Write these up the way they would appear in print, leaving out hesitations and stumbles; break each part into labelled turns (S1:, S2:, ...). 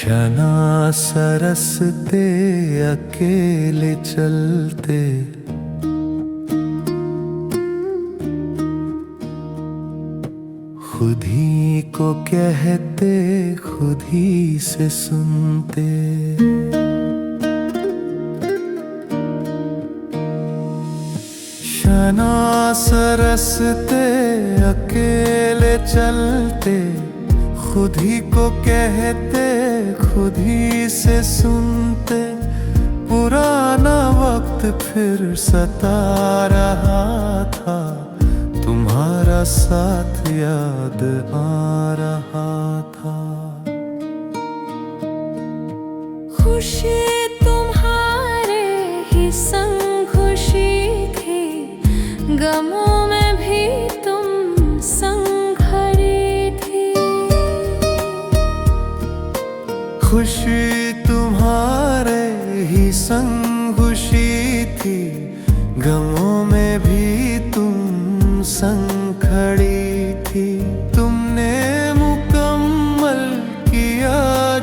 S1: शना सरसते अकेले चलते, खुद ही को कहते खुद ही से सुनते। शना सरसते अकेले चलते, खुद ही को कहते खुद ही से सुनते। पुराना वक्त फिर सता रहा था, तुम्हारा साथ याद आ रहा था।
S2: खुशी तुम्हारे ही संग खुशी थी, गमों में भी तुम संग खड़ी थी।
S1: खुशी तुम्हारे ही संग खुशी थी, गमों में भी तुम संग खड़ी थी। तुमने मुकम्मल किया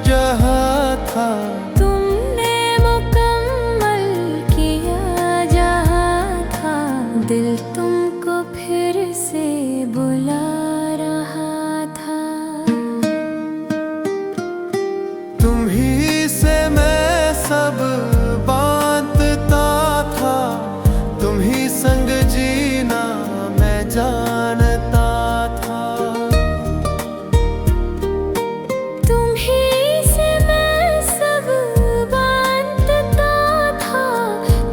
S1: जहाँ था,
S2: तुमने मुकम्मल किया जहाँ था। दिल तुमको फिर से बुला रहा था।
S1: तुम ही से मैं सब बांधता था, तुम ही संग जीना मैं जानता था।
S2: तुम ही से मैं सब बांधता था,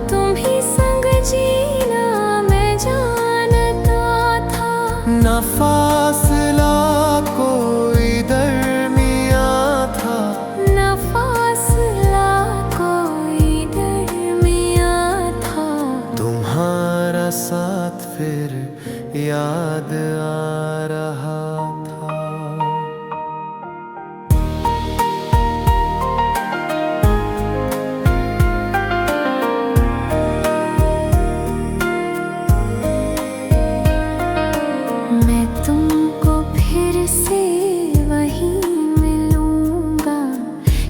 S2: तुम ही संग जीना मैं जानता था।
S1: ना फासला कोई दरमियाँ था,
S2: न फासला कोई दरमियाँ था।
S1: तुम्हारा साथ फिर याद आ रहा था।
S2: मैं तुमको फिर से वहीं मिलूंगा,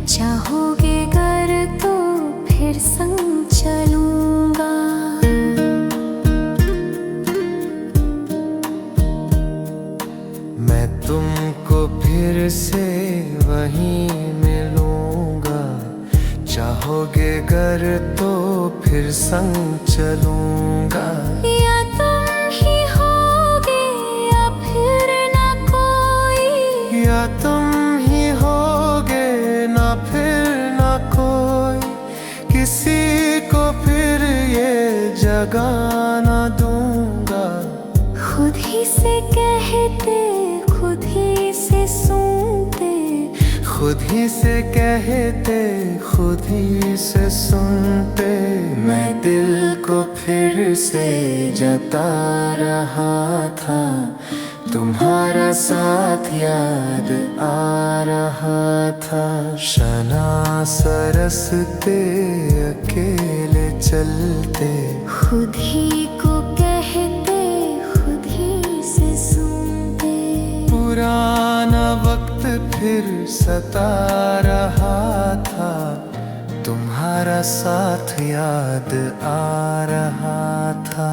S2: चाहोगे गर तो फिर संग चलूंगा।
S1: मैं तुमको फिर से वहीं मिलूंगा, चाहोगे गर तो फिर संग चलूंगा।
S2: या तुम ही होगे या फिर ना कोई,
S1: या तुम ही होगे ना फिर ना कोई, किसी को फिर ये जगह ना दूंगा।
S2: खुद ही से कहते खुद ही से सुनते,
S1: खुद ही से कहते खुद ही से सुनते। मैं दिल को फिर से जता रहा था, तुम्हारा साथ याद आ रहा था। शना सरसते अकेले चलते,
S2: खुद ही को कहते खुद ही से सुनते।
S1: पुराना वक्त फिर सता रहा था, तुम्हारा साथ याद आ रहा था।